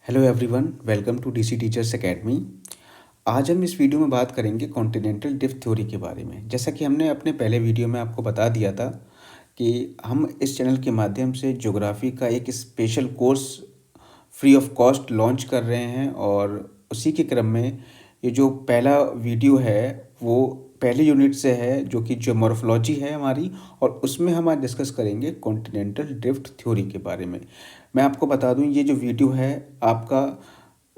Hello everyone, welcome to DC teachers academy. आज हम इस वीडियो में बात करेंगे कॉन्टिनेंटल ड्रिफ्ट थ्योरी के बारे में। जैसा कि हमने अपने पहले वीडियो में आपको बता दिया था कि हम इस चैनल के माध्यम से ज्योग्राफी का एक special course free of cost launch कर रहे हैं और उसी के क्रम में ये जो पहला वीडियो है वो पहले यूनिट से है जो कि ज्योमॉर्फोलॉजी है हमारी, और उसमें हम आज डिस्कस करेंगे कॉन्टिनेंटल ड्रिफ्ट थ्योरी के बारे में। मैं आपको बता दूं, ये जो वीडियो है आपका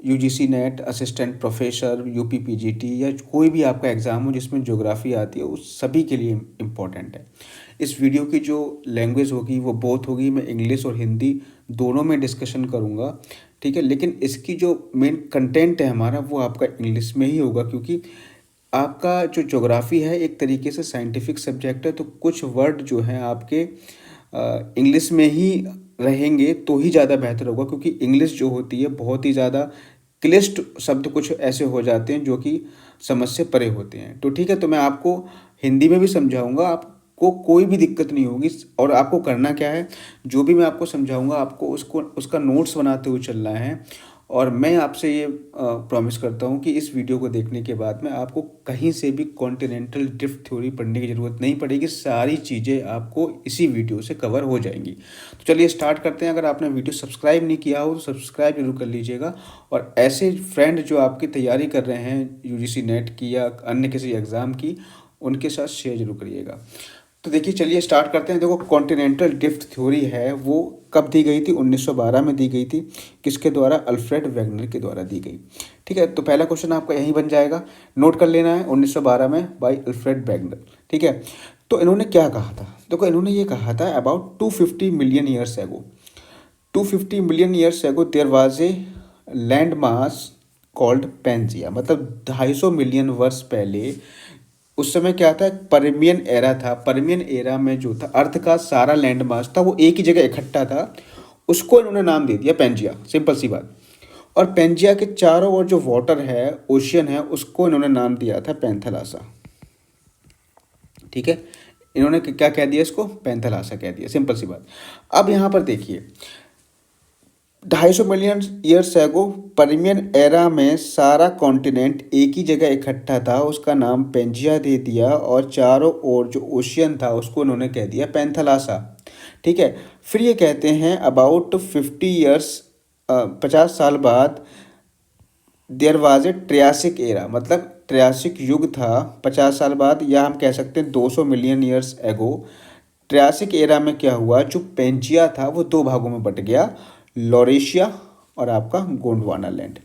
UGC net, assistant professor, UP PGT या कोई भी आपका एग्ज़ाम हो जिसमें ज्योग्राफी आती है उस सभी के लिए इम्पोर्टेंट है। इस वीडियो की जो लैंग्वेज होगी वो बोथ होगी, मैं इंग्लिश और हिंदी दोनों में डिस्कशन करूँगा, ठीक है। लेकिन इसकी जो मेन कंटेंट है हमारा वो आपका इंग्लिश में ही होगा, क्योंकि आपका जो ज्योग्राफी है एक तरीके से साइंटिफिक सब्जेक्ट है, तो कुछ वर्ड जो हैं आपके इंग्लिश में ही रहेंगे तो ही ज़्यादा बेहतर होगा, क्योंकि इंग्लिश जो होती है बहुत ही ज़्यादा क्लिष्ट शब्द कुछ ऐसे हो जाते हैं जो कि समझ से परे होते हैं। तो ठीक है, तो मैं आपको हिंदी में भी समझाऊंगा, आपको कोई भी दिक्कत नहीं होगी। और आपको करना क्या है, जो भी मैं आपको समझाऊंगा आपको उसका नोट्स बनाते हुए चलना है। और मैं आपसे ये प्रॉमिस करता हूँ कि इस वीडियो को देखने के बाद में आपको कहीं से भी कॉन्टिनेंटल ड्रिफ्ट थ्योरी पढ़ने की ज़रूरत नहीं पड़ेगी, सारी चीज़ें आपको इसी वीडियो से कवर हो जाएंगी। तो चलिए स्टार्ट करते हैं। अगर आपने वीडियो सब्सक्राइब नहीं किया हो तो सब्सक्राइब जरूर कर लीजिएगा, और ऐसे फ्रेंड जो आपकी तैयारी कर रहे हैं यूजीसी नेट की या अन्य किसी एग्ज़ाम की, उनके साथ शेयर जरूर करिएगा। तो देखिए, चलिए स्टार्ट करते हैं। देखो, कॉन्टिनेंटल ड्रिफ्ट थ्योरी है वो कब दी गई थी? 1912 में दी गई थी। किसके द्वारा? अल्फ्रेड वेगनर के द्वारा दी गई। ठीक है, तो पहला क्वेश्चन आपका यही बन जाएगा, नोट कर लेना है, 1912 में बाय अल्फ्रेड वेगनर। ठीक है, तो इन्होंने क्या कहा था? देखो, इन्होंने ये कहा था about 250 million years ago, 250 million years ago there was a land mass called Pangaea. मतलब 250 मिलियन वर्ष पहले उस समय क्या था? परमियन एरा था। परमियन एरा में जो था अर्थ का सारा लैंड मास था वो एक ही जगह इकट्ठा था, उसको इन्होंने नाम दे दिया पेंजिया। सिंपल सी बात। और पेंजिया के चारों ओर जो वाटर है, ओशियन है, उसको इन्होंने नाम दिया था पैंथेलासा। ठीक है, इन्होंने क्या कह दिया? इसको पैंथेलासा कह दिया। सिंपल सी बात। अब यहाँ पर देखिए, 250 मिलियन ईयर्स एगो परमियन एरा में सारा कॉन्टिनेंट एक ही जगह इकट्ठा था, उसका नाम पेंजिया दे दिया, और चारों ओर जो ओशियन था उसको उन्होंने कह दिया पैंथेलासा। ठीक है, फिर ये कहते हैं अबाउट 50 ईयर्स, 50 साल बाद, there was a Triassic era. मतलब ट्रियासिक युग था 50 साल बाद, या हम कह सकते हैं 200 मिलियन ईयर्स एगो। ट्रियासिक एरा में क्या हुआ? जो पेंजिया था वो दो भागों में बट गया, लॉरेशिया और आपका गोंडवाना लैंड।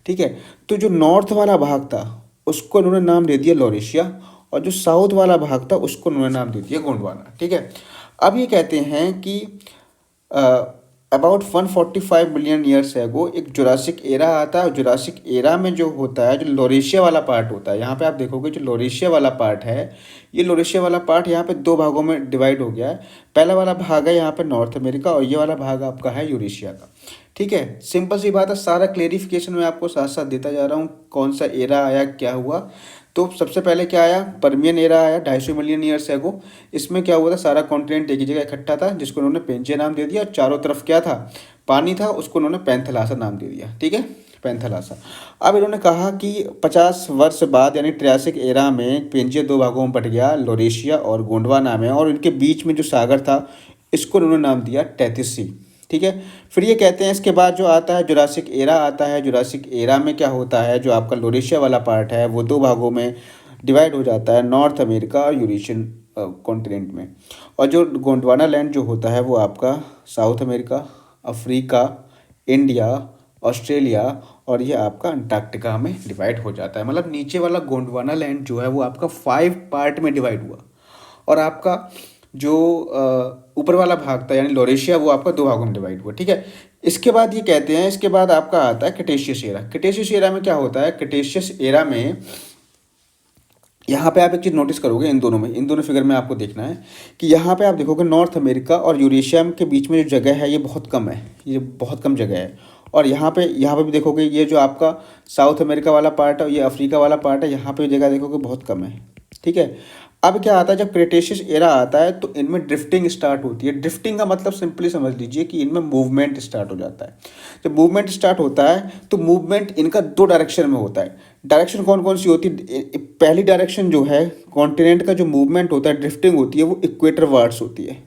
ठीक है, तो जो नॉर्थ वाला भाग था उसको उन्होंने नाम दे दिया लॉरेशिया, और जो साउथ वाला भाग था उसको उन्होंने नाम दे दिया गोंडवाना। ठीक है, अब ये कहते हैं कि अबाउट 145 मिलियन ईयर्स एगो एक जुरासिक एरा आता है। जुरासिक एरा में जो होता है, जो लोरेशिया वाला पार्ट होता है, यहाँ पे आप देखोगे जो लोरेशिया वाला पार्ट है, ये लोरेशिया वाला पार्ट यहाँ पे दो भागों में डिवाइड हो गया है। पहला वाला भाग है यहाँ पे नॉर्थ अमेरिका, और ये वाला भाग आपका है यूरेशिया का। ठीक है, सिंपल सी बात है, सारा क्लेरिफिकेशन मैं आपको साथ साथ देता जा रहा हूँ, कौन सा एरा आया, क्या हुआ। तो सबसे पहले क्या आया? परमियन एरा आया 250 मिलियन ईयर्स एगो। इसमें क्या हुआ था? सारा कॉन्टिनेंट एक ही जगह इकट्ठा था, जिसको उन्होंने पेंजिया नाम दे दिया, और चारों तरफ क्या था? पानी था, उसको उन्होंने पैंथेलासा नाम दे दिया। ठीक है, पैंथेलासा। अब इन्होंने कहा कि 50 वर्ष बाद यानी ट्रियासिक एरा में पेंजिया दो भागों में बट गया, लोरेशिया और गोंडवाना में, और इनके बीच में जो सागर था इसको उन्होंने नाम दिया टेथिस सी। ठीक है, फिर ये कहते हैं इसके बाद जो आता है जुरासिक एरा आता है। जुरासिक एरा में क्या होता है? जो आपका लोरेशिया वाला पार्ट है वो दो भागों में डिवाइड हो जाता है, नॉर्थ अमेरिका और यूरेशियन कॉन्टिनेंट में। और जो गोंडवाना लैंड जो होता है वो आपका south America, Africa, India, Australia, और ये आपका अंटार्कटिका में डिवाइड हो जाता है। मतलब नीचे वाला गोंडवाना लैंड जो है वो आपका 5 पार्ट में डिवाइड हुआ, और आपका जो ऊपर वाला भाग था यानी लोरेशिया वो आपका दो भागों में डिवाइड हुआ। ठीक है, इसके बाद ये कहते हैं, इसके बाद आपका आता है क्रेटेशियस एरा। क्रेटेशियस एरा में क्या होता है? क्रेटेशियस एरा में यहाँ पे आप एक चीज़ नोटिस करोगे, इन दोनों फिगर में आपको देखना है कि यहाँ पे आप देखोगे नॉर्थ अमेरिका और यूरेशिया के बीच में जो जगह है ये बहुत कम है, ये बहुत कम जगह है। और यहाँ पे भी देखोगे ये जो आपका साउथ अमेरिका वाला पार्ट है, ये अफ्रीका वाला पार्ट है, यहाँ पे जगह देखोगे बहुत कम है। ठीक है, अब क्या आता है, जब क्रेटेशियस एरा आता है तो इनमें ड्रिफ्टिंग स्टार्ट होती है। ड्रिफ्टिंग का मतलब सिंपली समझ लीजिए कि इनमें मूवमेंट स्टार्ट हो जाता है। जब मूवमेंट स्टार्ट होता है तो मूवमेंट इनका दो डायरेक्शन में होता है। डायरेक्शन कौन कौन सी होती है? पहली डायरेक्शन जो है कॉन्टिनेंट का जो मूवमेंट होता है, ड्रिफ्टिंग होती है, वो इक्वेटर वार्ड्स होती है।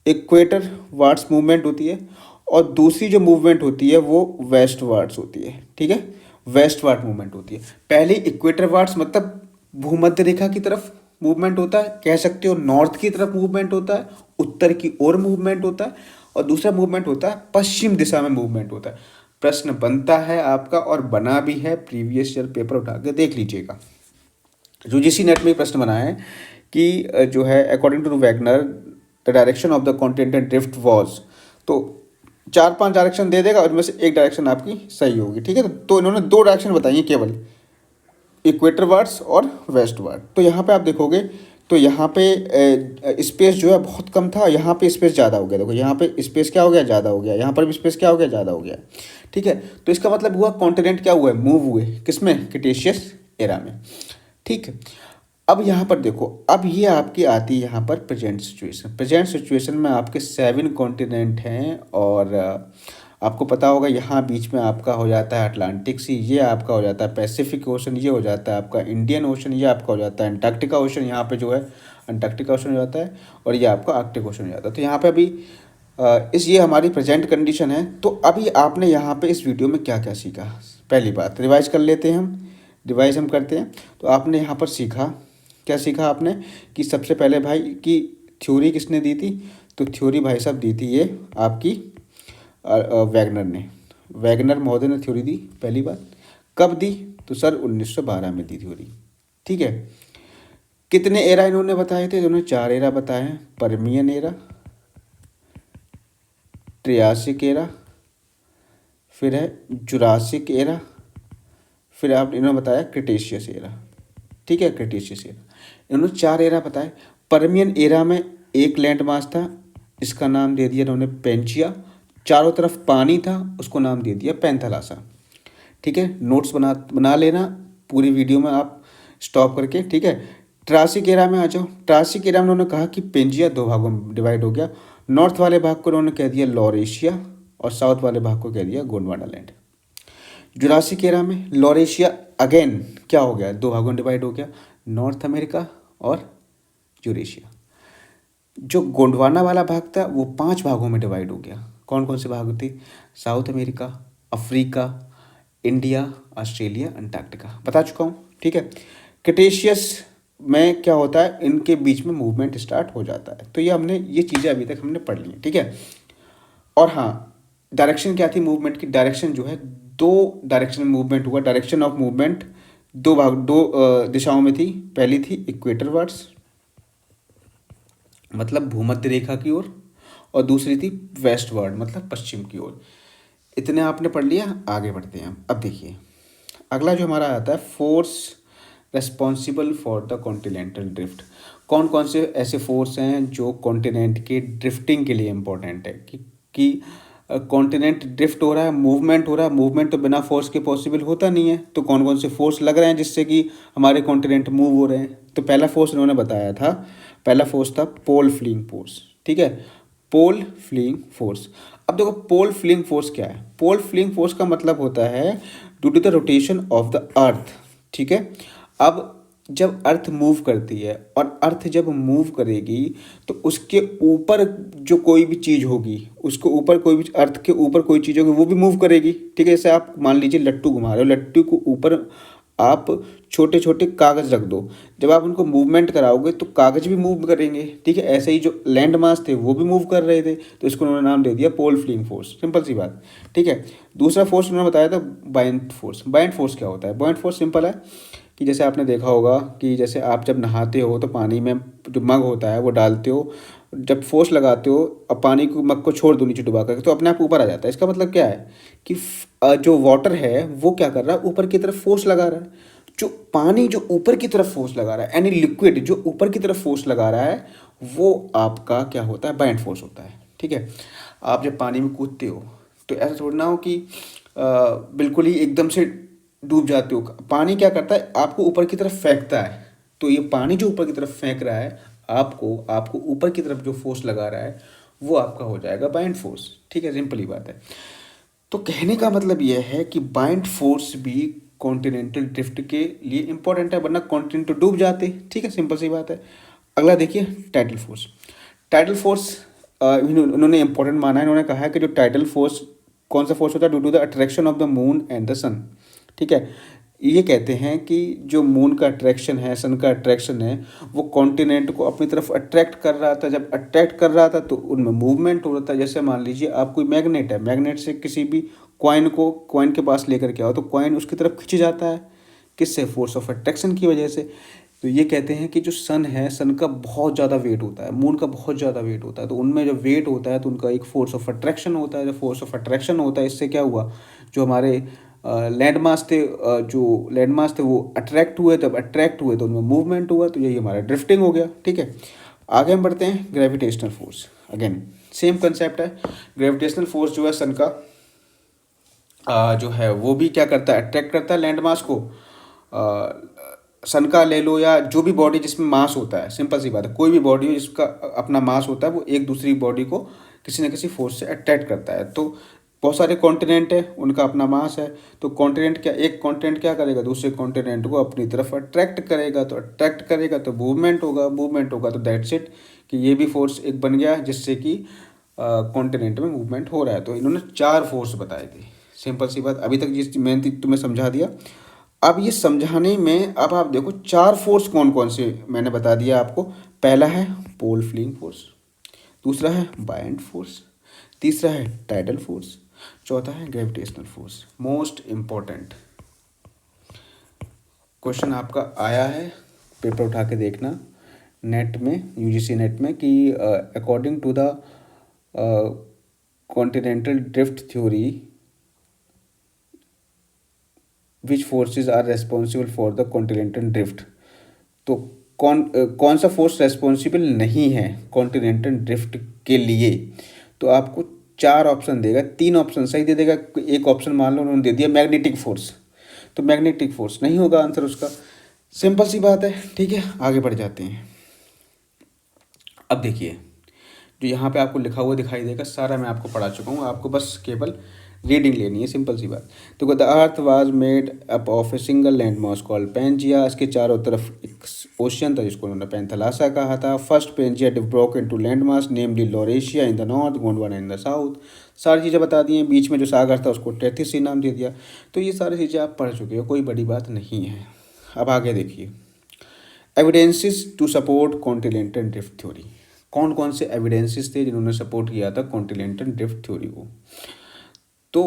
इक्वेटर वार्ड्स मूवमेंट होती है। और दूसरी जो मूवमेंट होती है वो वेस्ट वार्ड्स होती है। ठीक है, वेस्ट वार्ड मूवमेंट होती है। पहले इक्वेटर वार्ड्स मतलब भूमध्य रेखा की तरफ मूवमेंट होता है, कह सकते हो नॉर्थ की तरफ मूवमेंट होता है, उत्तर की ओर मूवमेंट होता है। और दूसरा मूवमेंट होता है पश्चिम दिशा में मूवमेंट होता है। प्रश्न बनता है आपका, और बना भी है, प्रीवियस ईयर पेपर उठा के देख लीजिएगा। यूजीसी नेट में प्रश्न बना है कि जो है according to Wegener the direction of the continental drift was, तो 4-5 डायरेक्शन दे देगा और इनमें से एक डायरेक्शन आपकी सही होगी। ठीक है, तो इन्होंने 2 डायरेक्शन बताई हैं केवल, इक्वेटर वार्ड्स और वेस्ट वार्ड। तो यहाँ पे आप देखोगे तो यहाँ पे स्पेस जो है बहुत कम था, यहाँ पे स्पेस ज़्यादा हो गया। देखो यहाँ पे स्पेस क्या हो गया, ज़्यादा हो गया। यहाँ पर भी स्पेस क्या हो गया, ज़्यादा हो गया। ठीक है, तो इसका मतलब हुआ कॉन्टिनेंट क्या हुआ है, मूव हुए। किसमें? क्रिटेशियस एरा में। ठीक है, अब यहाँ पर देखो, अब ये आपकी आती है यहाँ पर प्रेजेंट सिचुएशन। प्रेजेंट सिचुएशन में आपके 7 कॉन्टिनेंट हैं, और आपको पता होगा यहाँ बीच में आपका हो जाता है अटलांटिक सी, ये आपका हो जाता है पैसिफिक ओशन, ये हो जाता है आपका इंडियन ओशन, ये आपका हो जाता है अंटार्कटिका ओशन, यहाँ पे जो है अंटार्कटिका ओशन हो जाता है, और ये आपका आर्कटिक ओशन हो जाता है। तो यहाँ पे अभी इस ये हमारी प्रेजेंट कंडीशन है। तो अभी आपने यहाँ पे इस वीडियो में क्या क्या सीखा? पहली बात रिवाइज कर लेते हैं हम करते हैं। तो आपने यहाँ पर सीखा, क्या सीखा आपने कि सबसे पहले भाई की थ्योरी किसने दी थी? तो थ्योरी भाई साहब दी थी ये आपकी वैगनर ने, वैगनर महोदय ने थ्योरी दी। पहली बात कब दी? तो सर 1912 में दी थ्योरी। ठीक है, कितने एरा इन्होंने बताए थे? इन्होंने 4 एरा बताए हैं, परमियन एरा, ट्रियासिक एरा, फिर है जुरासिक एरा, फिर आप इन्होंने बताया क्रिटेशियस एरा। ठीक है, क्रिटेशियस एरा, इन्होंने 4 एरा बताए। परमियन एरा में एक लैंड मास था, इसका नाम दे दिया इन्होंने पेंचिया। चारों तरफ पानी था, उसको नाम दे दिया पैंथालासा। ठीक है, नोट्स बना लेना पूरी वीडियो में आप स्टॉप करके। ठीक है, ट्रासिक एरा में आ जाओ। ट्रासिक एरा में उन्होंने कहा कि पेंजिया 2 भागों में डिवाइड हो गया। नॉर्थ वाले भाग को उन्होंने कह दिया लॉरेशिया, और साउथ वाले भाग को कह दिया गोंडवाना लैंड। जुरासिक एरा में लॉरेशिया अगेन क्या हो गया, 2 भागों में डिवाइड हो गया, नॉर्थ अमेरिका और यूरेशिया। जो गोंडवाना वाला भाग था वो 5 भागों में डिवाइड हो गया। कौन कौन से भाग थे? South America, Africa, India, Australia, Antarctica, बता चुका हूँ। ठीक है, क्रिटेशियस में क्या होता है, इनके बीच में मूवमेंट स्टार्ट हो जाता है। तो ये चीज़ें अभी तक हमने पढ़ ली हैं। ठीक है, और हाँ, डायरेक्शन क्या थी मूवमेंट की? डायरेक्शन जो है 2 डायरेक्शन में मूवमेंट हुआ। डायरेक्शन ऑफ मूवमेंट 2 दिशाओं में थी। पहली थी इक्वेटर वार्ड्स, मतलब भूमध्य रेखा की ओर, और दूसरी थी वेस्ट वार्ड, मतलब पश्चिम की ओर। इतने आपने पढ़ लिया, आगे बढ़ते हैं हम। अब देखिए अगला जो हमारा आता है, force responsible for the continental drift. कौन कौन से ऐसे फोर्स हैं जो कॉन्टिनेंट के ड्रिफ्टिंग के लिए इम्पोर्टेंट है कि कॉन्टिनेंट ड्रिफ्ट हो रहा है, मूवमेंट हो रहा है। मूवमेंट तो बिना फोर्स के पॉसिबल होता नहीं है। तो कौन कौन से फोर्स लग रहे हैं जिससे कि हमारे कॉन्टिनेंट मूव हो रहे हैं? तो पहला फोर्स इन्होंने बताया था, पहला फोर्स था पोल फ्लिंग फोर्स। ठीक है, पोल फ्लिंग फोर्स। अब देखो पोल फ्लिंग फोर्स क्या है? पोल फ्लिंग फोर्स का मतलब होता है due to the rotation of the earth. ठीक है, अब जब अर्थ मूव करती है, और अर्थ जब मूव करेगी तो उसके ऊपर जो कोई भी चीज़ होगी, उसके ऊपर कोई भी, अर्थ के ऊपर कोई चीज़ होगी वो भी मूव करेगी। ठीक है, जैसे आप मान लीजिए लट्टू घुमा रहे हो, लट्टू को ऊपर आप छोटे छोटे कागज़ रख दो, जब आप उनको मूवमेंट कराओगे तो कागज़ भी मूव करेंगे। ठीक है, ऐसे ही जो लैंड मास थे वो भी मूव कर रहे थे, तो इसको उन्होंने नाम दे दिया पोल फ्लिंग फोर्स। सिंपल सी बात। ठीक है, दूसरा फोर्स उन्होंने बताया था बायंट फोर्स। बायंट फोर्स क्या होता है? बायंट फोर्स सिंपल है कि जैसे आपने देखा होगा कि जैसे आप जब नहाते हो तो पानी में जो मग होता है वो डालते हो, जब फोर्स लगाते हो, अब पानी को, मग को छोड़ दो नीचे डुबा कर, तो अपने आप ऊपर आ जाता है। इसका मतलब क्या है कि जो वाटर है वो क्या कर रहा है, ऊपर की तरफ फोर्स लगा रहा है। जो पानी जो ऊपर की तरफ फोर्स लगा रहा है, यानी लिक्विड जो ऊपर की तरफ फोर्स लगा रहा है, वो आपका क्या होता है? बायंट फोर्स होता है। ठीक है, आप जब पानी में कूदते हो तो ऐसा थोड़ा ना हो कि बिल्कुल ही एकदम से डूब जाते हो। पानी क्या करता है, आपको ऊपर की तरफ फेंकता है। तो ये पानी जो ऊपर की तरफ फेंक रहा है आपको ऊपर की तरफ जो फोर्स लगा रहा है वो आपका हो जाएगा बाइंड फोर्स। ठीक है, सिंपल ही बात है। तो कहने का मतलब यह है कि बाइंड फोर्स भी कॉन्टिनेंटल ड्रिफ्ट के लिए इंपॉर्टेंट है, वरना कॉन्टिनेंट तो डूब जाते। ठीक है, सिंपल सी बात है। अगला देखिए टाइडल फोर्स। टाइडल फोर्स उन्होंने इंपॉर्टेंट माना है। इन्होंने कहा है कि जो टाइडल फोर्स कौन सा फोर्स होता है, due to the attraction of the moon and the sun. ठीक है, ये कहते हैं कि जो मून का अट्रैक्शन है, सन का अट्रैक्शन है, वो कॉन्टिनेंट को अपनी तरफ अट्रैक्ट कर रहा था। जब अट्रैक्ट कर रहा था तो उनमें मूवमेंट हो रहा था। जैसे मान लीजिए आप कोई मैग्नेट है, मैग्नेट से किसी भी कॉइन के पास लेकर के आओ तो कॉइन उसकी तरफ खिंच जाता है, किससे? फोर्स ऑफ अट्रैक्शन की वजह से। तो ये कहते हैं कि जो सन है, सन का बहुत ज़्यादा वेट होता है, मून का बहुत ज़्यादा वेट होता है, तो उनमें जब वेट होता है तो उनका एक फोर्स ऑफ अट्रैक्शन होता है। जब फोर्स ऑफ अट्रैक्शन होता है, इससे क्या हुआ, जो हमारे लैंड मास थे, जो लैंड मास थे वो अट्रैक्ट हुए। जब अट्रैक्ट हुए तो उनमें मूवमेंट हुआ, तो यही हमारा ड्रिफ्टिंग हो गया। ठीक है, आगे हम बढ़ते हैं gravitational force. Again same concept है। ग्रेविटेशनल फोर्स जो है सन का जो है वो भी क्या करता है, अट्रैक्ट करता है लैंड मास को। सन का ले लो या जो भी बॉडी जिसमें मास होता है, सिंपल सी बात है, कोई भी बॉडी हो जिसका अपना मास होता है, वो एक दूसरी बॉडी को किसी न किसी फोर्स से अट्रैक्ट करता है। तो बहुत सारे कॉन्टिनेंट है, उनका अपना मास है, तो एक कॉन्टिनेंट क्या करेगा, दूसरे कॉन्टिनेंट को अपनी तरफ अट्रैक्ट करेगा। तो अट्रैक्ट करेगा तो मूवमेंट होगा तो दैट्स इट, कि ये भी फोर्स एक बन गया जिससे कि कॉन्टिनेंट में मूवमेंट हो रहा है। तो इन्होंने 4 फोर्स बताए थे। सिंपल सी बात, अभी तक जिस मैंने तुम्हें समझा दिया। अब ये समझाने में अब आप देखो 4 फोर्स कौन कौन से मैंने बता दिया आपको। पहला है पोल फ्लिंग फोर्स, दूसरा है बायंट फोर्स, तीसरा है टाइडल फोर्स, चौथा है gravitational force. Most important question आपका आया है, पेपर उठा के देखना नेट में, यूजीसी नेट में, कि according to the continental drift theory which forces are responsible for the continental drift. तो कौन सा फोर्स रेस्पॉन्सिबल नहीं है कॉन्टिनेंटल ड्रिफ्ट के लिए? तो आपको 4 ऑप्शन देगा, 3 ऑप्शन सही दे देगा, एक ऑप्शन मान लो उन्होंने दे दिया मैग्नेटिक फोर्स, तो मैग्नेटिक फोर्स नहीं होगा आंसर उसका। सिंपल सी बात है। ठीक है, आगे बढ़ जाते हैं। अब देखिए जो यहाँ पे आपको लिखा हुआ दिखाई देगा, सारा मैं आपको पढ़ा चुका हूँ, आपको बस केवल रीडिंग लेनी है, सिंपल सी बात। तो the earth was made up of a single land mass called Pangaea. इसके चारों तरफ एक ओशियन था जिसको उन्होंने पैंथलासा कहा था। First Pangaea broke into land mass namely Laurasia in the north, Gondwana in the south. सारी चीज़ें बता दी हैं। बीच में जो सागर था उसको टेथिस नाम दे दिया। तो ये सारी चीज़ें आप पढ़ चुके हो, कोई बड़ी बात नहीं है। अब आगे देखिए, evidences to support continental drift theory. कौन कौन से एविडेंसेस थे जिन्होंने सपोर्ट किया था कॉन्टिनेंटल ड्रिफ्ट थ्योरी को? तो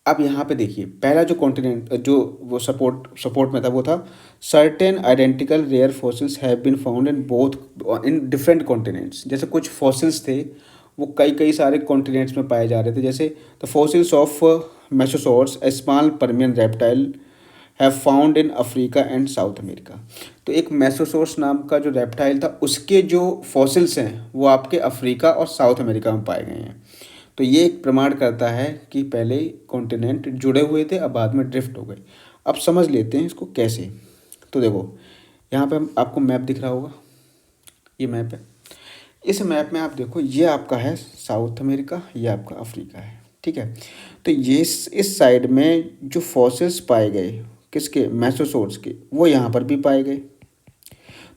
अब यहाँ पे देखिए, पहला जो कॉन्टिनेंट जो वो सपोर्ट में था वो था certain identical rare fossils have been found in different continents. जैसे कुछ फॉसिल्स थे वो कई सारे कॉन्टिनेंट्स में पाए जा रहे थे। जैसे the fossils of mesosaurs a small Permian reptile have found in Africa and South America. तो एक मेसोसोर्स नाम का जो रेप्टाइल था उसके जो फॉसिल्स हैं वो आपके अफ्रीका और साउथ अमेरिका में पाए गए हैं। तो ये एक प्रमाण करता है कि पहले कॉन्टिनेंट जुड़े हुए थे, अब बाद में ड्रिफ्ट हो गए। अब समझ लेते हैं इसको कैसे। तो देखो यहाँ पे आपको मैप दिख रहा होगा, ये मैप है। इस मैप में आप देखो, ये आपका है साउथ अमेरिका, ये आपका अफ्रीका है। ठीक है, तो ये इस साइड में जो फॉसिल्स पाए गए किसके, मेसोसोर्स के, वो यहाँ पर भी पाए गए।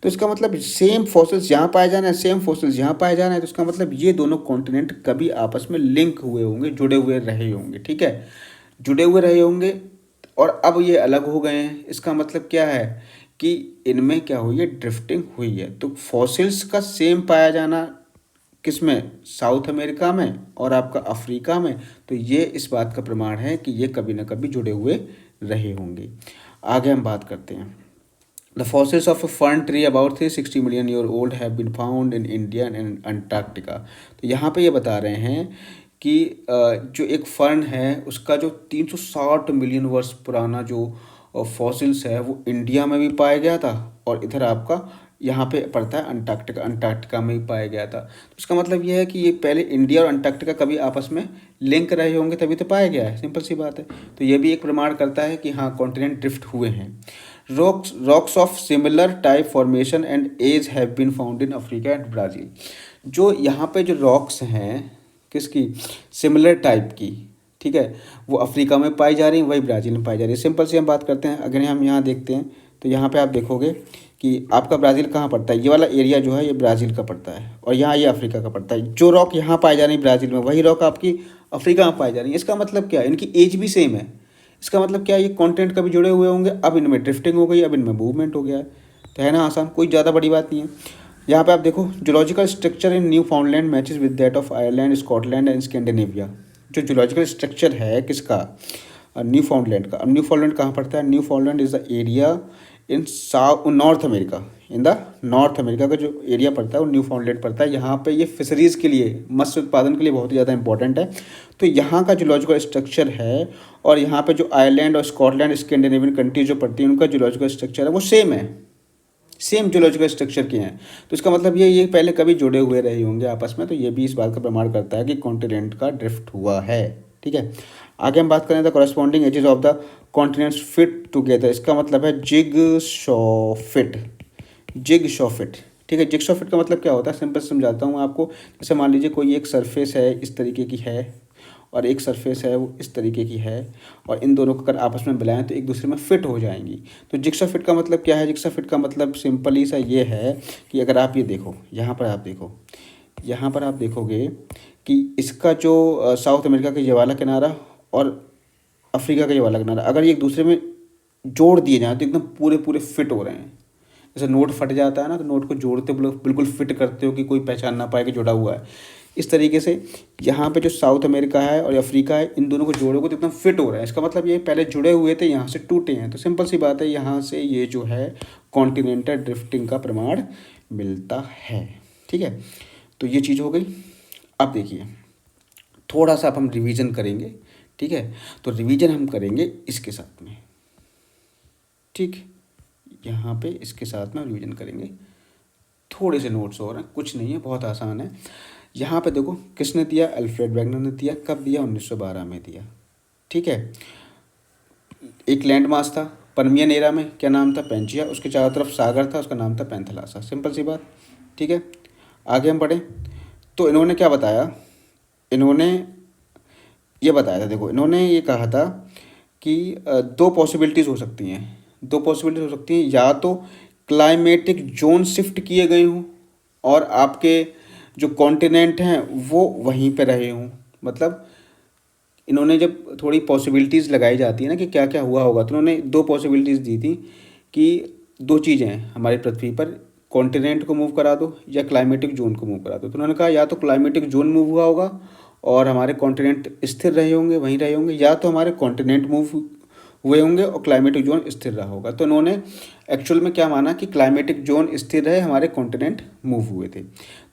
तो इसका मतलब सेम फॉसिल्स यहाँ पाए जाना है, सेम फॉसिल्स यहाँ पाए जाना है। तो इसका मतलब ये दोनों कॉन्टिनेंट कभी आपस में लिंक हुए होंगे, जुड़े हुए रहे होंगे। ठीक है, जुड़े हुए रहे होंगे और अब ये अलग हो गए हैं। इसका मतलब क्या है कि इनमें क्या हुई है, ड्रिफ्टिंग हुई है। तो फॉसिल्स का सेम पाया जाना किस में, साउथ अमेरिका में और आपका अफ्रीका में, तो ये इस बात का प्रमाण है कि ये कभी ना कभी जुड़े हुए रहे होंगे। आगे हम बात करते हैं। The fossils of a fern tree about 360 million year old have been found in India and Antarctica. तो यहाँ पे ये बता रहे हैं कि जो एक फर्न है उसका जो 360 मिलियन वर्ष पुराना जो फॉसिल्स है वो इंडिया में भी पाया गया था और इधर आपका यहाँ पे पड़ता है अंटार्कटिका में ही पाया गया था। तो इसका मतलब ये है कि ये पहले इंडिया और अंटार्कटिका कभी आपस में लिंक रहे होंगे, तभी तो पाया गया है। सिंपल सी बात है। तो ये भी एक प्रमाण करता है कि हाँ, कॉन्टिनेंट ड्रिफ्ट हुए हैं। Rocks of similar type formation and age have been found in Africa and Brazil. जो यहाँ पे जो रॉक्स हैं किसकी, सिमिलर टाइप की, ठीक है, वो अफ्रीका में पाई जा रही हैं, वही ब्राज़ील में पाई जा रही है। सिंपल सी हम बात करते हैं, अगर हम यहाँ देखते हैं तो यहाँ पे आप देखोगे कि आपका ब्राज़ील कहाँ पड़ता है, ये वाला एरिया जो है ये ब्राज़ील का पड़ता है और यहाँ ये अफ्रीका का पड़ता है। जो रॉक यहाँ पाई जा रही है ब्राज़ील में, वही रॉक आपकी अफ्रीका में पाई जा रही है। इसका मतलब क्या है, इनकी एज भी सेम है। इसका मतलब क्या है, ये कॉन्टिनेंट कभी जुड़े हुए होंगे, अब इनमें ड्रिफ्टिंग हो गई, अब इनमें मूवमेंट हो गया है। तो है ना आसान, कोई ज़्यादा बड़ी बात नहीं है। यहाँ पे आप देखो, zoological structure in new फाउंडलैंड matches with that of Ireland, Scotland and Scandinavia. जो जूलॉजिकल स्ट्रक्चर है किसका, न्यू फाउंडलैंड का। अब न्यू फाउंडलैंड कहाँ पड़ता है, new फाउंडलैंड is the area in north America, in the north America का जो एरिया पड़ता है वो न्यू फाउंडलैंड पड़ता है। यहाँ पे ये फिशरीज़ के लिए, मत्स्य उत्पादन के लिए बहुत ही ज़्यादा इंपॉर्टेंट है। तो यहाँ का जूलॉजिकल स्ट्रक्चर है और यहाँ पे जो आयरलैंड और स्कॉटलैंड स्कैंडिनेवियन कंट्रीज जो पड़ती हैं उनका जूलॉजिकल स्ट्रक्चर है वो सेम है, सेम जूलॉजिकल स्ट्रक्चर के हैं। तो इसका मतलब ये पहले कभी जुड़े हुए रहे होंगे आपस में, तो ये भी इस बात का प्रमाण करता है कि कॉन्टिनेंट का ड्रिफ्ट हुआ है। ठीक है, आगे हम बात करें the corresponding ages of the continents fit together. इसका मतलब है jigsaw fit, jigsaw fit. ठीक है, जिग शॉ फिट का मतलब क्या होता है, सिंपल समझाता हूँ आपको। जैसे मान लीजिए कोई एक सरफेस है इस तरीके की है और एक सरफेस है वो इस तरीके की है और इन दोनों को अगर आपस में मिलाएं तो एक दूसरे में फिट हो जाएंगी। तो जिक्सा फिट का मतलब क्या है, जिक्सा फिट का मतलब सिंपली सा ये है कि अगर आप ये देखो, यहाँ पर आप देखो, यहाँ पर आप देखोगे कि इसका जो साउथ अमेरिका का ये वाला किनारा और अफ्रीका का ये वाला किनारा अगर ये एक दूसरे में जोड़ दिए जाएँ तो एकदम पूरे पूरे फिट हो रहे हैं। जैसे नोट फट जाता है ना, तो नोट को जोड़ते बिल्कुल फिट करते हो कि कोई पहचान ना पाए कि जुड़ा हुआ है। इस तरीके से यहाँ पे जो साउथ अमेरिका है और अफ्रीका है, इन दोनों को जोड़ोगे तो एकदम फिट हो रहा है। इसका मतलब ये पहले जुड़े हुए थे, यहाँ से टूटे हैं। तो सिंपल सी बात है, यहाँ से ये जो है कॉन्टिनेंटल ड्रिफ्टिंग का प्रमाण मिलता है। ठीक है, तो ये चीज़ हो गई। अब देखिए थोड़ा सा अब हम रिवीजन करेंगे। ठीक है, तो रिवीजन हम करेंगे इसके साथ में। ठीक, यहाँ पे इसके साथ में रिवीजन करेंगे। थोड़े से नोट्स हो रहे हैं, कुछ नहीं है, बहुत आसान है। यहाँ पे देखो किसने दिया, अल्फ्रेड वेगनर ने दिया। कब दिया, 1912 में दिया। ठीक है, एक लैंड मास था परमियन एरा में, क्या नाम था, पेंचिया। उसके चारों तरफ सागर था, उसका नाम था पैंथलासा। सिंपल सी बात। ठीक है, आगे हम बढ़ें तो इन्होंने क्या बताया, इन्होंने ये बताया था, देखो इन्होंने ये कहा था कि दो पॉसिबिलिटीज़ हो सकती हैं, दो पॉसिबिलिटीज हो सकती हैं। या तो क्लाइमेटिक जोन शिफ्ट किए गए हों और आपके जो कॉन्टिनेंट हैं वो वहीं पे रहे हों। मतलब इन्होंने जब थोड़ी पॉसिबिलिटीज़ लगाई जाती है ना कि क्या क्या हुआ होगा, तो इन्होंने दो पॉसिबिलिटीज़ दी थी कि दो चीज़ें हैं हमारी पृथ्वी पर, कॉन्टिनेंट को मूव करा दो या क्लाइमेटिक जोन को मूव करा दो। तो उन्होंने कहा या तो क्लाइमेटिक जोन मूव हुआ होगा और हमारे कॉन्टिनेंट स्थिर रहे होंगे, वहीं रहे होंगे, या तो हमारे कॉन्टिनेंट मूव हुए होंगे और क्लाइमेटिक जोन स्थिर रहा होगा। तो उन्होंने एक्चुअल में क्या माना कि क्लाइमेटिक जोन स्थिर रहे, हमारे कॉन्टिनेंट मूव हुए थे।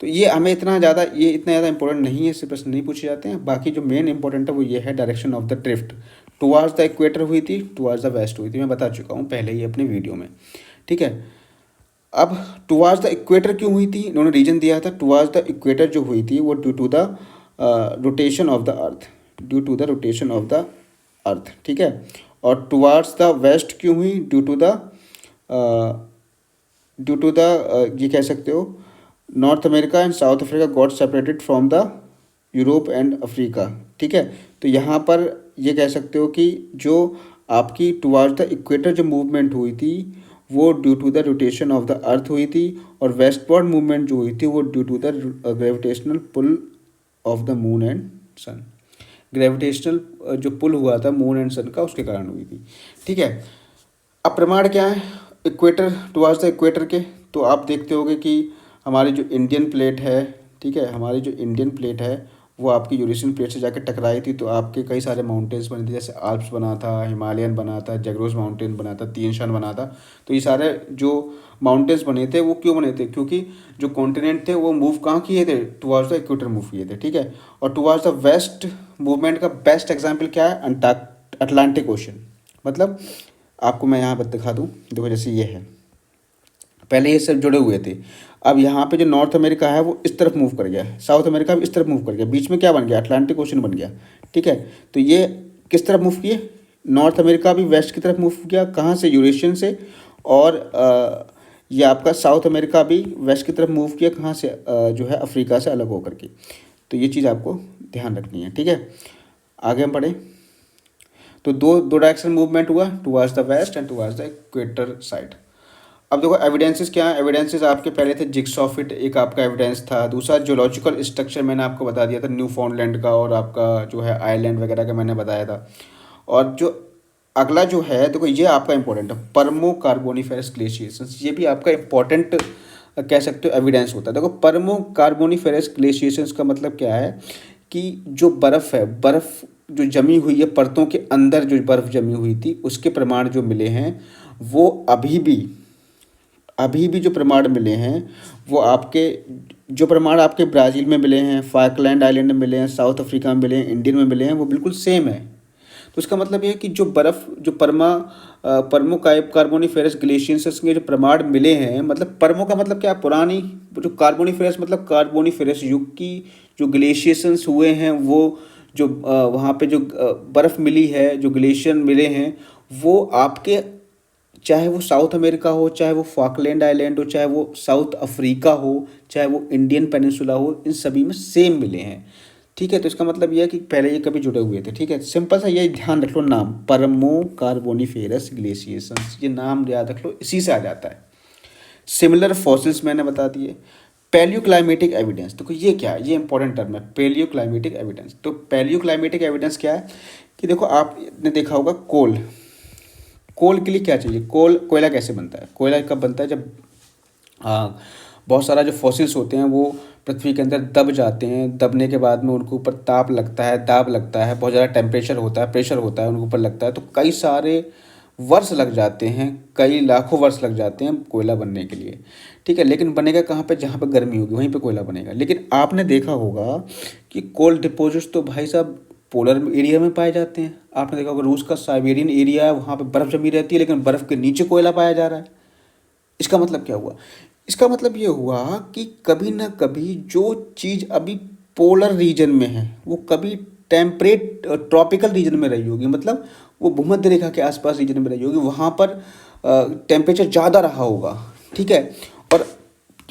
तो ये हमें इतना ज़्यादा इंपॉर्टेंट नहीं है, इससे प्रश्न नहीं पूछे जाते हैं। बाकी जो मेन इंपॉर्टेंट है वो ये है, direction of the drift towards the equator हुई थी, टुवार्ड्स द वेस्ट हुई थी। मैं बता चुका हूँ पहले ही अपने वीडियो में। ठीक है, अब टुवार्ड्स द इक्वेटर क्यों हुई थी, इन्होंने रीजन दिया था। टुवार्ड्स द इक्वेटर जो हुई थी वो due to the rotation of the earth, due to the rotation of the earth. ठीक है, और टुवार्ड्स द वेस्ट क्यों हुई, ड्यू टू द ये कह सकते हो north America and south Africa got separated from the Europe and Africa. ठीक है, तो यहाँ पर ये कह सकते हो कि जो आपकी टुवार्ड्स द इक्वेटर जो मूवमेंट हुई थी वो due to the rotation of the earth हुई थी, और वेस्टवर्ड मूवमेंट जो हुई थी वो due to the gravitational pull of the moon and sun. Gravitational जो पुल हुआ था मून एंड सन का, उसके कारण हुई थी। ठीक है, अब प्रमाण क्या है इक्वेटर, टुवार्ड्स द इक्वेटर के। तो आप देखते होगे कि हमारी जो इंडियन प्लेट है, ठीक है, हमारी जो इंडियन प्लेट है वो आपकी यूरेशियन प्लेट से जाकर टकराई थी, तो आपके कई सारे माउंटेन्स बने थे। जैसे आल्प्स बना था, हिमालयन बना था, जैग्रोस माउंटेन बना था, तीन शान बना था। तो ये सारे जो माउंटेन्स बने थे वो क्यों बने थे, क्योंकि जो कॉन्टिनेंट थे वो मूव कहाँ किए थे, टुवार्ड्स द इक्वेटर मूव किए थे। ठीक है, और टुवार्ड्स द वेस्ट मूवमेंट का बेस्ट एग्जाम्पल क्या है, अटलांटिक ओशन। मतलब आपको मैं यहाँ पर दिखा दूँ, देखो जैसे ये है, पहले ये सब जुड़े हुए थे। अब यहाँ पे जो नॉर्थ अमेरिका है वो इस तरफ मूव कर गया, साउथ अमेरिका भी इस तरफ मूव कर गया, बीच में क्या बन गया, अटलांटिक ओशन बन गया। ठीक है, तो ये किस तरफ मूव किए, नॉर्थ अमेरिका भी वेस्ट की तरफ मूव किया, कहाँ से, यूरेशियन से। और ये आपका साउथ अमेरिका भी वेस्ट की तरफ मूव किया, कहाँ से, जो है अफ्रीका से अलग होकर के। तो ये चीज़ आपको ध्यान रखनी है, ठीक है। आगे हम बढ़ें तो दो दो डायरेक्शन मूवमेंट हुआ, towards the west and towards the equator side. अब देखो एविडेंसेस क्या है, एविडेंसेस आपके पहले थे जिग्सॉ फिट, एक आपका एविडेंस था। दूसरा जियोलॉजिकल स्ट्रक्चर मैंने आपको बता दिया था न्यू फाउंडलैंड का, और आपका जो है आयरलैंड वगैरह का मैंने बताया था। और जो अगला जो है देखो ये आपका इंपॉर्टेंट है, परमो कार्बोनिफेरस ग्लेशिएशंस, ये भी आपका इंपॉर्टेंट कह सकते हो एविडेंस होता है। देखो परमो कार्बोनिफेरस ग्लेशिएशंस का मतलब क्या है कि जो बर्फ़ है, बर्फ़ जो जमी हुई है परतों के अंदर, जो बर्फ़ जमी हुई थी उसके प्रमाण जो मिले हैं वो अभी भी जो प्रमाण मिले हैं वो आपके, जो प्रमाण आपके ब्राज़ील में मिले हैं, फाकलैंड आइलैंड में मिले हैं, साउथ अफ्रीका में मिले हैं, इंडियन में मिले हैं, वो बिल्कुल सेम है। तो इसका मतलब ये है कि जो बर्फ़, जो परमो कार्बोनिफेरस ग्लेशियर्स के जो प्रमाण मिले हैं, मतलब परमो का मतलब क्या, पुरानी, जो कार्बोनिफेरस मतलब कार्बोनिफेरस युग की जो ग्लेशियर्स हुए हैं, वो जो वहाँ पे जो बर्फ़ मिली है, जो ग्लेशियर मिले हैं, वो आपके, चाहे वो साउथ अमेरिका हो, चाहे वो फॉकलैंड आइलैंड हो, चाहे वो साउथ अफ्रीका हो, चाहे वो इंडियन पेनिनसुला हो, इन सभी में सेम मिले हैं, ठीक है। तो इसका मतलब यह है कि पहले ये कभी जुड़े हुए थे, ठीक है। सिंपल सा ये ध्यान रख लो, नाम परमो कार्बोनिफेरस ग्लेशिएशंस, ये नाम याद रख लो, इसी से आ जाता है। सिमिलर फॉसिल्स मैंने बता दिए। पैलियोक्लाइमेटिक एविडेंस, देखो ये क्या है, ये इंपॉर्टेंट टर्म है पैलियोक्लाइमेटिक एविडेंस। तो पैलियोक्लाइमेटिक एविडेंस क्या है कि देखो आपने देखा होगा कोल, कोल के लिए क्या चाहिए, कोयला कैसे बनता है, कोयला कब बनता है, जब बहुत सारा जो फॉसिल्स होते हैं वो पृथ्वी के अंदर दब जाते हैं, दबने के बाद में उनके ऊपर ताप लगता है, दाब लगता है, बहुत ज़्यादा टेम्परेचर होता है, प्रेशर होता है उनके ऊपर लगता है, तो कई सारे वर्ष लग जाते हैं, कई लाखों वर्ष लग जाते हैं कोयला बनने के लिए, ठीक है। लेकिन बनेगा कहाँ पे, जहाँ पे गर्मी होगी वहीं पे कोयला बनेगा। लेकिन आपने देखा होगा कि कोल डिपोजिट्स तो भाई साहब पोलर एरिया में पाए जाते हैं। आपने देखा होगा रूस का साइबेरियन एरिया है, वहाँ पे बर्फ़ जमी रहती है, लेकिन बर्फ़ के नीचे कोयला पाया जा रहा है। इसका मतलब क्या हुआ, इसका मतलब ये हुआ कि कभी ना कभी जो चीज़ अभी पोलर रीजन में है वो कभी टेम्परेट ट्रॉपिकल रीजन में रही होगी, मतलब वो भूमध्य रेखा के आसपास रीजन में रही होगी, वहाँ पर टेम्परेचर ज़्यादा रहा होगा, ठीक है। और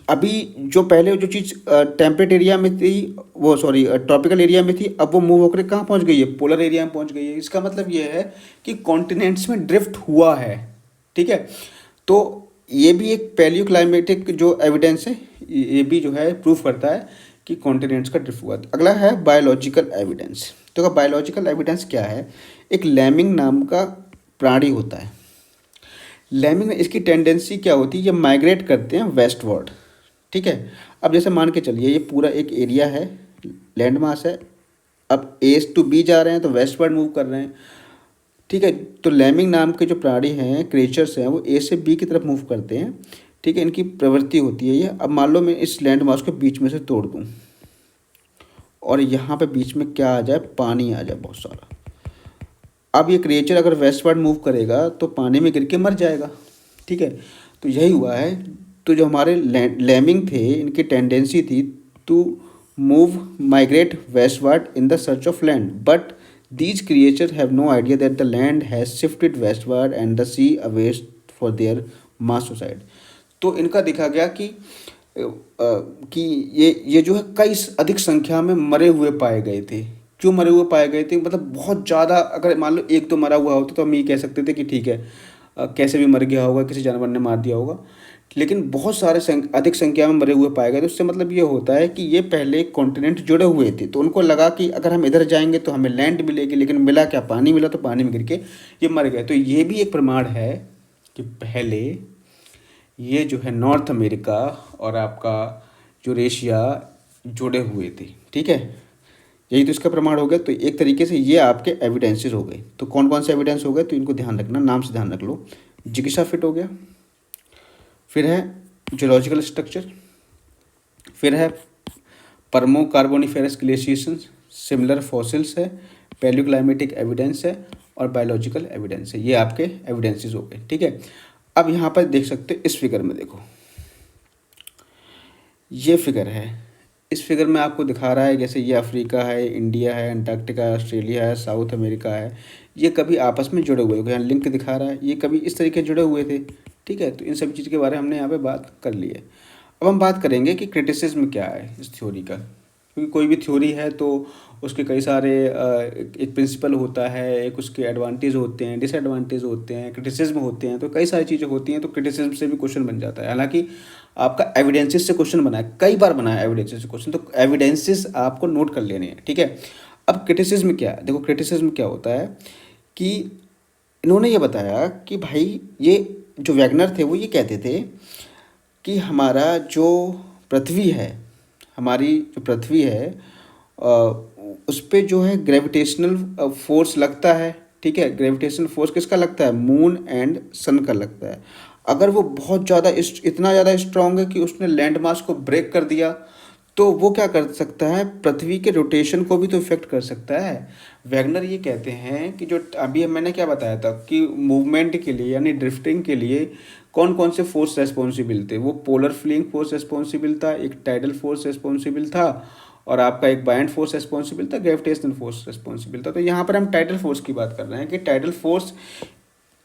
अभी जो पहले जो चीज़ टेम्परेट एरिया में थी, वो सॉरी ट्रॉपिकल एरिया में थी, अब वो मूव होकर कहाँ पहुँच गई है, पोलर एरिया में पहुँच गई है। इसका मतलब ये है कि कॉन्टिनेंट्स में ड्रिफ्ट हुआ है, ठीक है। तो ये भी एक पैलियोक्लाइमेटिक जो एविडेंस है, ये भी जो है प्रूफ करता है कि कॉन्टिनेंट्स का ड्रिफ्ट हुआ। अगला है बायोलॉजिकल एविडेंस। तो बायोलॉजिकल एविडेंस क्या है, एक लैमिंग नाम का प्राणी होता है। लैमिंग में इसकी टेंडेंसी क्या होती है, ये माइग्रेट करते हैं वेस्टवर्ड, ठीक है। अब जैसे मान के चलिए ये पूरा एक एरिया है, लैंड मास है, अब ए टू बी जा रहे हैं तो वेस्टवर्ड मूव कर रहे हैं, ठीक है। तो लैमिंग नाम के जो प्राणी हैं, क्रिएचर्स हैं, वो ए से बी की तरफ मूव करते हैं, ठीक है। इनकी प्रवृत्ति होती है ये। अब मान लो मैं इस लैंड मास को बीच में से तोड़ दूँ और यहाँ पे बीच में क्या आ जाए, पानी आ जाए बहुत सारा। अब ये क्रिएचर अगर वेस्टवर्ड मूव करेगा तो पानी में गिर के मर जाएगा, ठीक है। तो यही हुआ है। तो जो हमारे लैमिंग थे, इनकी टेंडेंसी थी to move migrate westward in the search of land, but these creatures have no idea that the land has shifted westward and the sea awaits for their mass suicide। तो इनका देखा गया कि ये जो है कई अधिक संख्या में मरे हुए पाए गए थे। क्यों मरे हुए पाए गए थे, मतलब बहुत ज़्यादा, अगर मान लो एक तो मरा हुआ होता तो हम ये कह सकते थे कि ठीक है कैसे भी मर गया होगा, किसी जानवर ने मार दिया होगा। लेकिन बहुत सारे अधिक संख्या में मरे हुए पाए गए, तो उससे मतलब ये होता है कि ये पहले कॉन्टिनेंट जुड़े हुए थे, तो उनको लगा कि अगर हम इधर जाएंगे तो हमें लैंड मिलेगी, लेकिन मिला क्या, पानी मिला, तो पानी में गिर के ये मर गए। तो ये भी एक प्रमाण है कि पहले ये जो है नॉर्थ अमेरिका और आपका यूरेशिया जुड़े हुए थे, ठीक है। यही तो इसका प्रमाण हो गया। तो एक तरीके से ये आपके एविडेंसेस हो गए। तो कौन कौन से एविडेंस हो गए, तो इनको ध्यान रखना, नाम से ध्यान रख लो। जिग्सा फिट हो गया, फिर है जियोलॉजिकल स्ट्रक्चर, फिर है परमो कार्बोनिफेरस ग्लेशिएशंस, सिमिलर फॉसिल्स है, पैलियोक्लाइमेटिक एविडेंस है और बायोलॉजिकल एविडेंस है। ये आपके एविडेंसेस हो गए, ठीक है। अब यहाँ पर देख सकते हो इस फिगर में, देखो ये फिगर है, इस फिगर में आपको दिखा रहा है जैसे ये अफ्रीका है, इंडिया है, अंटार्कटिका है, ऑस्ट्रेलिया है, साउथ अमेरिका है, ये कभी आपस में जुड़े हुए, यहाँ लिंक दिखा रहा है, ये कभी इस तरीके जुड़े हुए थे। ठीक है, तो इन सब चीज़ के बारे में हमने यहाँ पे बात कर ली है। अब हम बात करेंगे कि क्रिटिसिज्म क्या है इस थ्योरी का, क्योंकि कोई भी थ्योरी है तो उसके कई सारे एक प्रिंसिपल होता है, एक उसके एडवांटेज होते हैं, डिसएडवांटेज होते हैं, क्रिटिसिज्म होते हैं, तो कई सारी चीज़ें होती हैं। तो क्रिटिसिज्म से भी क्वेश्चन बन जाता है। हालांकि आपका एविडेंसेस से क्वेश्चन बना है, कई बार बना है एविडेंसेस से क्वेश्चन, तो एविडेंसेस आपको नोट कर लेने हैं। ठीक है, अब क्रिटिसिज्म क्या है, देखो क्रिटिसिज्म क्या होता है कि इन्होंने ये बताया कि भाई ये जो वैगनर थे वो ये कहते थे कि हमारा जो पृथ्वी है, हमारी जो पृथ्वी है उस पे जो है ग्रेविटेशनल फोर्स लगता है। ठीक है, ग्रेविटेशनल फोर्स किसका लगता है, मून एंड सन का लगता है। अगर वो बहुत ज़्यादा इतना ज़्यादा स्ट्रांग है कि उसने लैंड मास को ब्रेक कर दिया, तो वो क्या कर सकता है, पृथ्वी के रोटेशन को भी तो इफेक्ट कर सकता है। वैगनर ये कहते हैं कि जो अभी मैंने क्या बताया था कि मूवमेंट के लिए यानी ड्रिफ्टिंग के लिए कौन कौन से फोर्स रेस्पॉन्सिबल थे, वो पोलर फ्लिंग फोर्स रेस्पॉन्सिबल था, एक टाइडल फोर्स रेस्पॉन्सिबल था, और आपका एक बायंट फोर्स रेस्पॉन्सिबल था, ग्रेविटेशनल फोर्स रेस्पॉन्सिबल था। तो यहाँ पर हम टाइडल फोर्स की बात कर रहे हैं कि टाइडल फोर्स,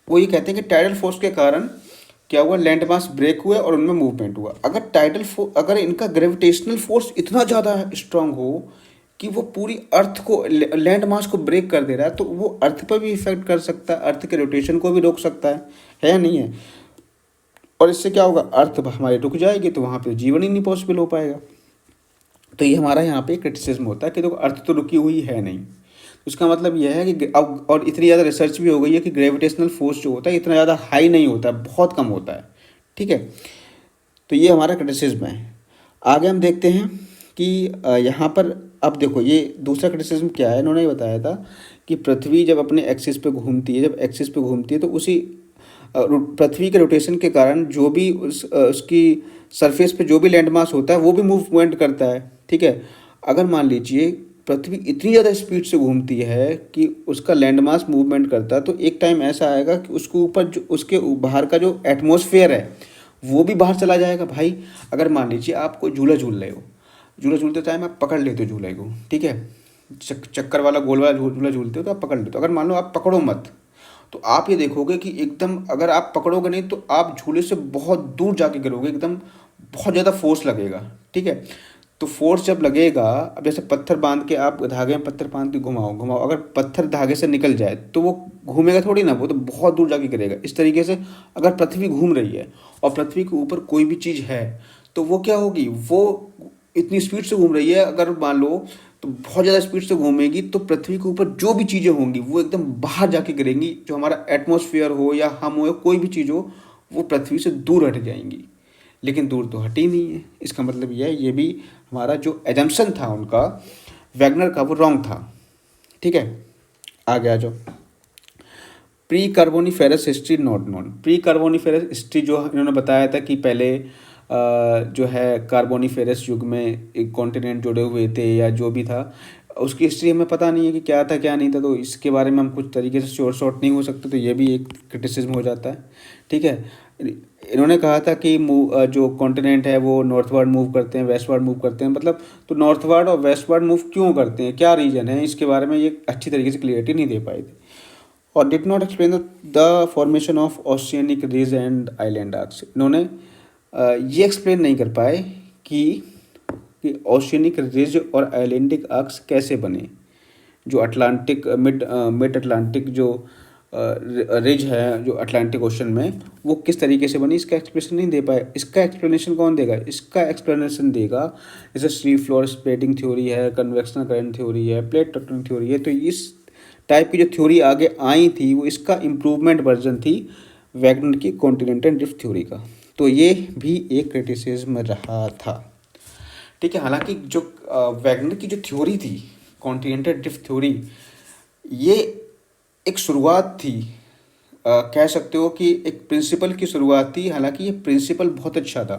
वो ये कहते हैं कि टाइडल फोर्स के कारण क्या हुआ, लैंड मास ब्रेक हुए और उनमें मूवमेंट हुआ। अगर इनका ग्रेविटेशनल फोर्स इतना ज़्यादा स्ट्रांग हो कि वो पूरी अर्थ को, लैंड मास को ब्रेक कर दे रहा है, तो वो अर्थ पर भी इफेक्ट कर सकता है, अर्थ के रोटेशन को भी रोक सकता है या नहीं है। और इससे क्या होगा, अर्थ हमारी रुक जाएगी, तो वहाँ पे जीवन ही नहीं पॉसिबल हो पाएगा। तो ये हमारा यहाँ पे क्रिटिसिज्म होता है कि देखो अर्थ तो रुकी हुई है नहीं। उसका मतलब यह है कि अब, और इतनी ज़्यादा रिसर्च भी हो गई है कि ग्रेविटेशनल फोर्स जो होता है इतना ज़्यादा हाई नहीं होता है, बहुत कम होता है। ठीक है, तो ये हमारा क्रिटिसिज्म है। आगे हम देखते हैं कि यहाँ पर अब देखो ये दूसरा क्रिटिसिज्म क्या है, इन्होंने बताया था कि पृथ्वी जब अपने एक्सिस पे घूमती है, जब एक्सिस पे घूमती है तो उसी पृथ्वी के रोटेशन के कारण जो भी उसकी सरफेस पे जो भी लैंड मास होता है वो भी मूवमेंट करता है। ठीक है, अगर मान लीजिए पृथ्वी इतनी ज़्यादा स्पीड से घूमती है कि उसका लैंड मास मूवमेंट करता है, तो एक टाइम ऐसा आएगा कि उसके ऊपर जो उसके बाहर का जो एटमॉस्फेयर है वो भी बाहर चला जाएगा। भाई अगर मान लीजिए आप कोई झूला झूल रहे हो, झूला झूलते टाइम आप पकड़ लेते हो झूले को, ठीक है, चक्कर वाला गोल वाला झूला झूलते हो तो आप पकड़ लेते हो। अगर मान लो आप पकड़ो मत, तो आप ये देखोगे कि एकदम अगर आप पकड़ोगे नहीं तो आप झूले से बहुत दूर जाके गिरोगे, एकदम बहुत ज़्यादा फोर्स लगेगा। ठीक है, तो फोर्स जब लगेगा, अब जैसे पत्थर बांध के आप धागे में पत्थर बांध के घुमाओ घुमाओ, अगर पत्थर धागे से निकल जाए तो वो घूमेगा थोड़ी ना, वो तो बहुत दूर जाके गिरेगा। इस तरीके से अगर पृथ्वी घूम रही है और पृथ्वी के ऊपर कोई भी चीज़ है तो वो क्या होगी, वो इतनी स्पीड से घूम रही है, अगर मान लो तो बहुत ज़्यादा स्पीड से घूमेगी तो पृथ्वी के ऊपर जो भी चीज़ें होंगी वो एकदम बाहर जाके गिरेंगी। जो हमारा एटमॉस्फेयर हो या हम हो या कोई भी चीज़ हो, वो पृथ्वी से दूर हट जाएंगी। लेकिन दूर तो हटी नहीं है। इसका मतलब यह है, ये भी हमारा जो एजम्पशन था उनका वैगनर का वो रॉन्ग था। ठीक है, आगे आ जाओ। Pre Carboniferous history not known. Pre Carboniferous history जो इन्होंने बताया था कि पहले जो है कार्बोनिफेरस युग में एक कॉन्टिनेंट जुड़े हुए थे या जो भी था, उसकी हिस्ट्री हमें पता नहीं है कि क्या था क्या नहीं था, तो इसके बारे में हम कुछ तरीके से श्योर शॉर्ट नहीं हो सकते, तो ये भी एक क्रिटिसिज्म हो जाता है। ठीक है, इन्होंने कहा था कि जो कॉन्टिनेंट है वो नॉर्थवर्ड मूव करते हैं, वेस्टवर्ड मूव करते हैं, मतलब तो नॉर्थवर्ड और वेस्टवर्ड मूव क्यों करते हैं, क्या रीज़न है, इसके बारे में ये अच्छी तरीके से क्लियरिटी नहीं दे पाए थे। और did not explain the formation of oceanic ridge and island arcs. इन्होंने ये एक्सप्लेन नहीं कर पाए कि ओशियनिक रिज और आइलैंडिक आर्क्स कैसे बने, जो अटलांटिक मिड अटलांटिक जो रिज है जो अटलांटिक ओशन में, वो किस तरीके से बनी, इसका एक्सप्लेनेशन नहीं दे पाए। इसका एक्सप्लेनेशन कौन देगा, इसका एक्सप्लेनेशन देगा जैसे सी फ्लोर स्प्रेडिंग थ्योरी है, कन्वेक्शनल करंट थ्योरी है, प्लेट टेक्टोनिक थ्योरी है। तो इस टाइप की जो थ्योरी आगे आई थी वो इसका इम्प्रूवमेंट वर्जन थी वैगनर की कॉन्टिनेंटल ड्रिफ्ट थ्योरी का। तो ये भी एक क्रिटिसिज्म रहा था। ठीक है, हालांकि जो वैगनर की जो थ्योरी थी कॉन्टिनेंटल ड्रिफ्ट थ्योरी, ये एक शुरुआत थी, कह सकते हो कि एक प्रिंसिपल की शुरुआत थी। हालांकि ये प्रिंसिपल बहुत अच्छा था,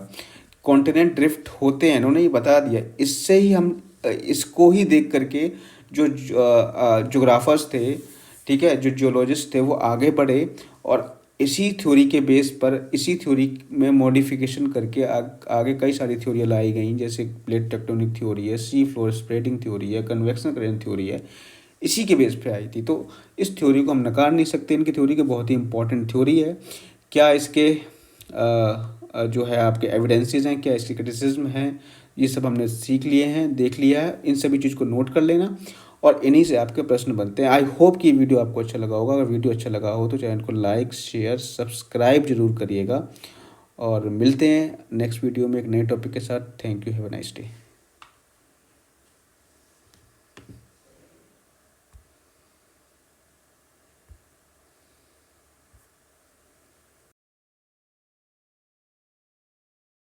कॉन्टिनेंट ड्रिफ्ट होते हैं, इन्होंने ये बता दिया। इससे ही हम इसको ही देख करके जो जोग्राफर्स थे, ठीक है, जो जियोलॉजिस्ट थे, वो आगे बढ़े और इसी थ्योरी के बेस पर, इसी थ्योरी में मॉडिफिकेशन करके आगे कई सारी थ्योरियाँ लाई गई, जैसे प्लेट टेक्टोनिक थ्योरी है, सी फ्लोर स्प्रेडिंग थ्योरी है, कन्वेक्शन करेंट थ्योरी है, इसी के बेस पे आई थी। तो इस थ्योरी को हम नकार नहीं सकते, इनकी थ्योरी के बहुत ही इंपॉर्टेंट थ्योरी है। क्या इसके जो है आपके एविडेंसेस हैं, क्या इसके क्रिटिसिज्म हैं, ये सब हमने सीख लिए हैं, देख लिया है। इन सभी चीज़ को नोट कर लेना और इन्हीं से आपके प्रश्न बनते हैं। आई होप कि वीडियो आपको अच्छा लगा होगा। अगर वीडियो अच्छा लगा हो तो चैनल को लाइक, शेयर, सब्सक्राइब जरूर करिएगा और मिलते हैं नेक्स्ट वीडियो में एक नए टॉपिक के साथ। Thank you, have a nice day.